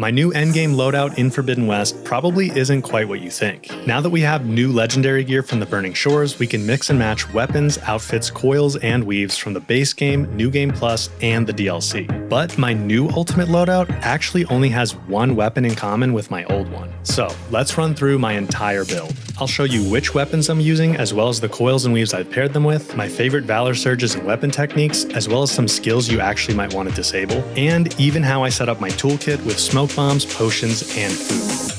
My new endgame loadout in Forbidden West probably isn't quite what you think. Now that we have new legendary gear from the Burning Shores, we can mix and match weapons, outfits, coils, and weaves from the base game, New Game Plus, and the DLC. But my new ultimate loadout actually only has one weapon in common with my old one. So let's run through my entire build. I'll show you which weapons I'm using, as well as the coils and weaves I've paired them with, my favorite Valor Surges and weapon techniques, as well as some skills you actually might want to disable, and even how I set up my toolkit with smoke bombs, potions, and food.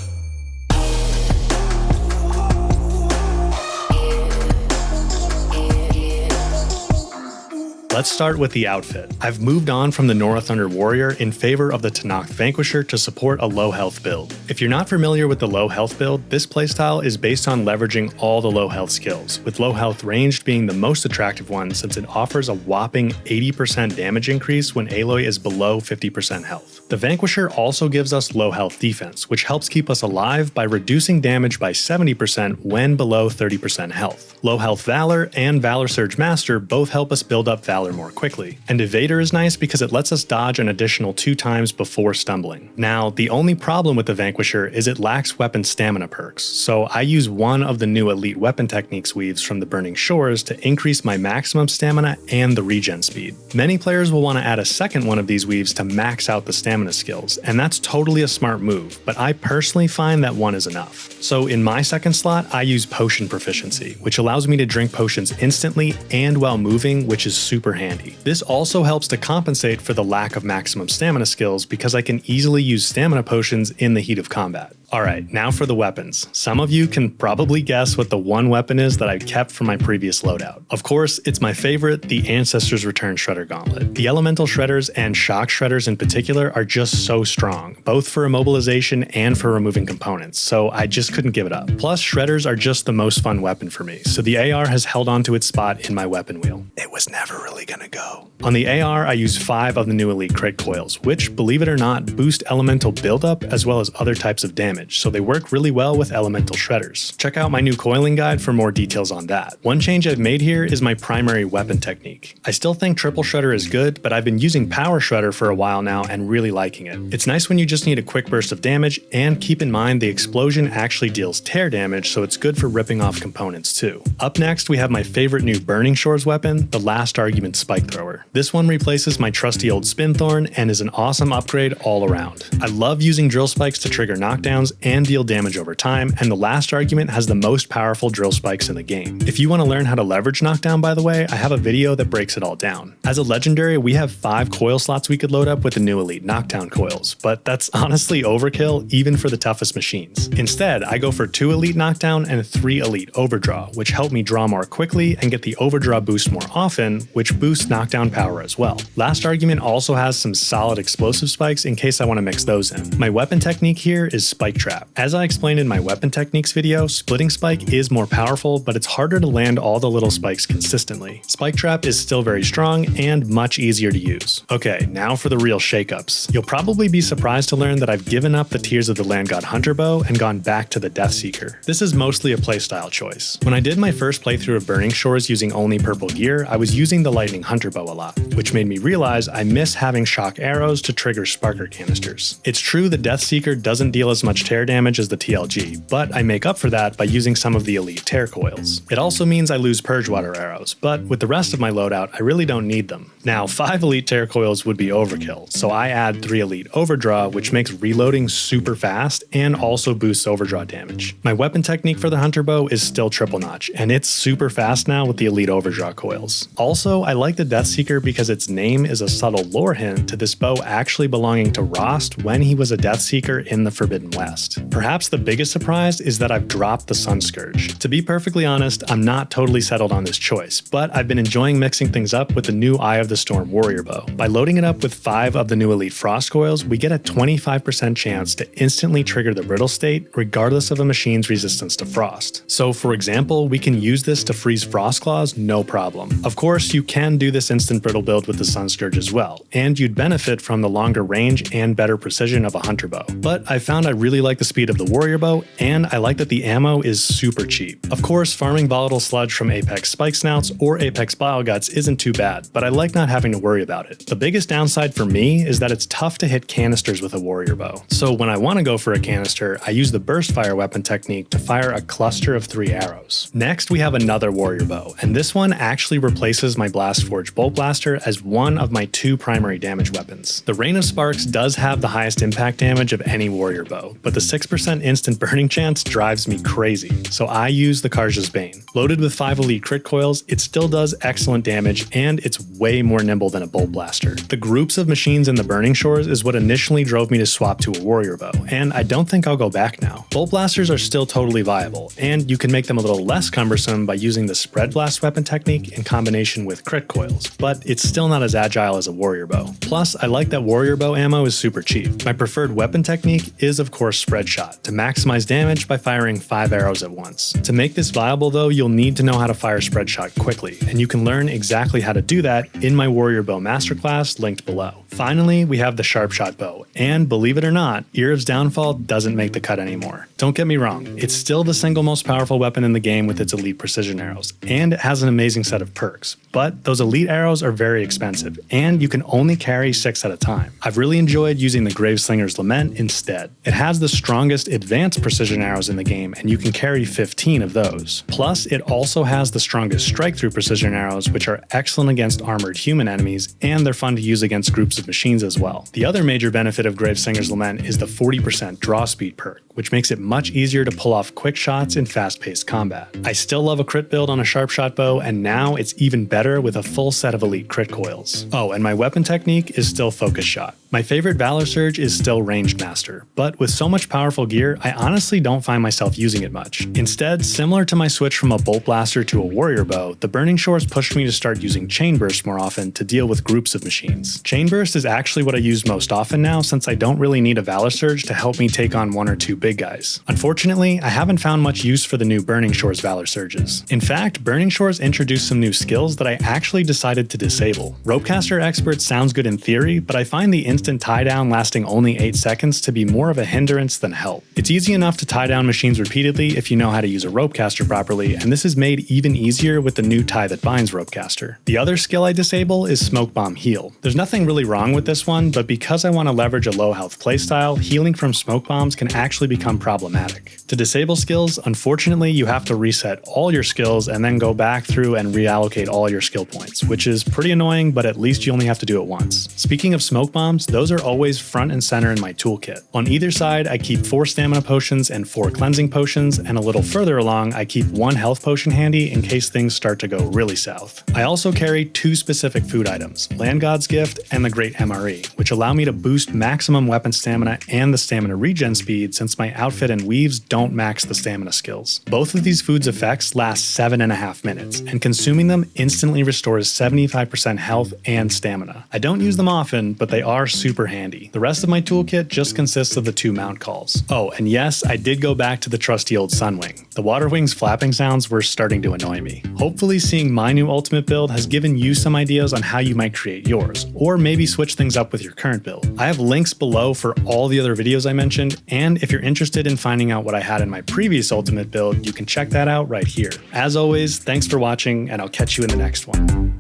Let's start with the outfit. I've moved on from the Nora Thunder Warrior in favor of the Tenakth Vanquisher to support a low health build. If you're not familiar with the low health build, this playstyle is based on leveraging all the low health skills, with low health ranged being the most attractive one since it offers a whopping 80% damage increase when Aloy is below 50% health. The Vanquisher also gives us low health defense, which helps keep us alive by reducing damage by 70% when below 30% health. Low health Valor and Valor Surge Master both help us build up Valor more quickly. And Evader is nice because it lets us dodge an additional 2 times before stumbling. Now, the only problem with the Vanquisher is it lacks weapon stamina perks, so I use one of the new elite weapon techniques weaves from the Burning Shores to increase my maximum stamina and the regen speed. Many players will want to add a second one of these weaves to max out the stamina skills, and that's totally a smart move, but I personally find that one is enough. So in my second slot, I use Potion Proficiency, which allows me to drink potions instantly and while moving, which is super handy. This also helps to compensate for the lack of maximum stamina skills because I can easily use stamina potions in the heat of combat. Alright, now for the weapons. Some of you can probably guess what the one weapon is that I kept from my previous loadout. Of course, it's my favorite, the Ancestors Return Shredder Gauntlet. The Elemental Shredders and Shock Shredders in particular are just so strong, both for immobilization and for removing components, so I just couldn't give it up. Plus, Shredders are just the most fun weapon for me, so the AR has held on to its spot in my weapon wheel. It was never really gonna go. On the AR, I use 5 of the new Elite Crit Coils, which, believe it or not, boost elemental buildup as well as other types of damage, so they work really well with elemental shredders. Check out my new coiling guide for more details on that. One change I've made here is my primary weapon technique. I still think triple shredder is good, but I've been using power shredder for a while now and really liking it. It's nice when you just need a quick burst of damage, and keep in mind the explosion actually deals tear damage, so it's good for ripping off components too. Up next, we have my favorite new Burning Shores weapon, the Last Argument Spike Thrower. This one replaces my trusty old Spinthorn and is an awesome upgrade all around. I love using drill spikes to trigger knockdowns and deal damage over time, and the Last Argument has the most powerful drill spikes in the game. If you want to learn how to leverage knockdown, by the way, I have a video that breaks it all down. As a legendary, we have 5 coil slots we could load up with the new elite knockdown coils, but that's honestly overkill even for the toughest machines. Instead, I go for 2 elite knockdown and 3 elite overdraw, which help me draw more quickly and get the overdraw boost more often, which boosts knockdown power as well. Last Argument also has some solid explosive spikes in case I want to mix those in. My weapon technique here is Spike Trap. As I explained in my weapon techniques video, splitting spike is more powerful, but it's harder to land all the little spikes consistently. Spike Trap is still very strong and much easier to use. Okay, now for the real shakeups. You'll probably be surprised to learn that I've given up the Tears of the Land God Hunter Bow and gone back to the Deathseeker. This is mostly a playstyle choice. When I did my first playthrough of Burning Shores using only purple gear, I was using the Lightning Hunter Bow a lot, which made me realize I miss having shock arrows to trigger sparker canisters. It's true the Deathseeker doesn't deal as much tear damage as the TLG, but I make up for that by using some of the elite tear coils. It also means I lose purge water arrows, but with the rest of my loadout, I really don't need them. Now, 5 elite tear coils would be overkill, so I add 3 elite overdraw, which makes reloading super fast and also boosts overdraw damage. My weapon technique for the Hunter Bow is still triple notch, and it's super fast now with the elite overdraw coils. Also, I like the Deathseeker because its name is a subtle lore hint to this bow actually belonging to Rost when he was a Deathseeker in the Forbidden West. Perhaps the biggest surprise is that I've dropped the Sun Scourge. To be perfectly honest, I'm not totally settled on this choice, but I've been enjoying mixing things up with the new Eye of the Storm Warrior Bow. By loading it up with 5 of the new Elite Frost Coils, we get a 25% chance to instantly trigger the Brittle State, regardless of a machine's resistance to frost. So for example, we can use this to freeze Frost Claws no problem. Of course, you can do this instant Brittle build with the Sun Scourge as well, and you'd benefit from the longer range and better precision of a Hunter Bow. But I found I really like the speed of the warrior bow, and I like that the ammo is super cheap. Of course, farming volatile sludge from Apex Spike Snouts or Apex Bile Guts isn't too bad, but I like not having to worry about it. The biggest downside for me is that it's tough to hit canisters with a warrior bow. So when I want to go for a canister, I use the burst fire weapon technique to fire a cluster of 3 arrows. Next, we have another warrior bow, and this one actually replaces my Blast Forge Bolt Blaster as one of my 2 primary damage weapons. The Rain of Sparks does have the highest impact damage of any warrior bow, but the 6% instant burning chance drives me crazy, so I use the Karja's Bane. Loaded with 5 elite crit coils, it still does excellent damage, and it's way more nimble than a bolt blaster. The groups of machines in the Burning Shores is what initially drove me to swap to a warrior bow, and I don't think I'll go back now. Bolt blasters are still totally viable, and you can make them a little less cumbersome by using the spread blast weapon technique in combination with crit coils, but it's still not as agile as a warrior bow. Plus, I like that warrior bow ammo is super cheap. My preferred weapon technique is of course spread shot, to maximize damage by firing 5 arrows at once. To make this viable though, you'll need to know how to fire spread shot quickly, and you can learn exactly how to do that in my warrior bow masterclass linked below. Finally, we have the sharp shot bow, and believe it or not, Irev's downfall doesn't make the cut anymore. Don't get me wrong, it's still the single most powerful weapon in the game with its elite precision arrows, and it has an amazing set of perks, but those elite arrows are very expensive, and you can only carry 6 at a time. I've really enjoyed using the Graveslinger's Lament instead. It has the strongest advanced precision arrows in the game, and you can carry 15 of those. Plus, it also has the strongest strike-through precision arrows, which are excellent against armored human enemies, and they're fun to use against groups of machines as well. The other major benefit of Graveslinger's Lament is the 40% draw speed perk, which makes it much easier to pull off quick shots in fast-paced combat. I still love a crit build on a sharp shot bow, and now it's even better with a full set of elite crit coils. Oh, and my weapon technique is still focus shot. My favorite Valor Surge is still Ranged Master, but with so much powerful gear, I honestly don't find myself using it much. Instead, similar to my switch from a Bolt Blaster to a Warrior Bow, the Burning Shores pushed me to start using Chain Burst more often to deal with groups of machines. Chain Burst is actually what I use most often now, since I don't really need a Valor Surge to help me take on 1 or 2 big guys. Unfortunately, I haven't found much use for the new Burning Shores Valor Surges. In fact, Burning Shores introduced some new skills that I actually decided to disable. Ropecaster Expert sounds good in theory, but I find the instant tie down lasting only 8 seconds to be more of a hindrance than help. It's easy enough to tie down machines repeatedly if you know how to use a Ropecaster properly, and this is made even easier with the new tie that binds Ropecaster. The other skill I disable is Smoke Bomb Heal. There's nothing really wrong with this one, but because I want to leverage a low health playstyle, healing from smoke bombs can actually become problematic. To disable skills, unfortunately you have to reset all your skills and then go back through and reallocate all your skill points, which is pretty annoying, but at least you only have to do it once. Speaking of smoke bombs, those are always front and center in my toolkit. On either side, I keep 4 stamina potions and 4 cleansing potions, and a little further along, I keep 1 health potion handy in case things start to go really south. I also carry 2 specific food items, Land God's Gift and the Great MRE, which allow me to boost maximum weapon stamina and the stamina regen speed since my outfit and weaves don't max the stamina skills. Both of these foods' effects last 7.5 minutes, and consuming them instantly restores 75% health and stamina. I don't use them often, but they are super handy. The rest of my toolkit just consists of the 2 mount calls. Oh, and yes, I did go back to the trusty old Sunwing. The water wings flapping sounds were starting to annoy me. Hopefully seeing my new ultimate build has given you some ideas on how you might create yours, or maybe switch things up with your current build. I have links below for all the other videos I mentioned, and if you're interested in finding out what I had in my previous ultimate build, you can check that out right here. As always, thanks for watching, and I'll catch you in the next one.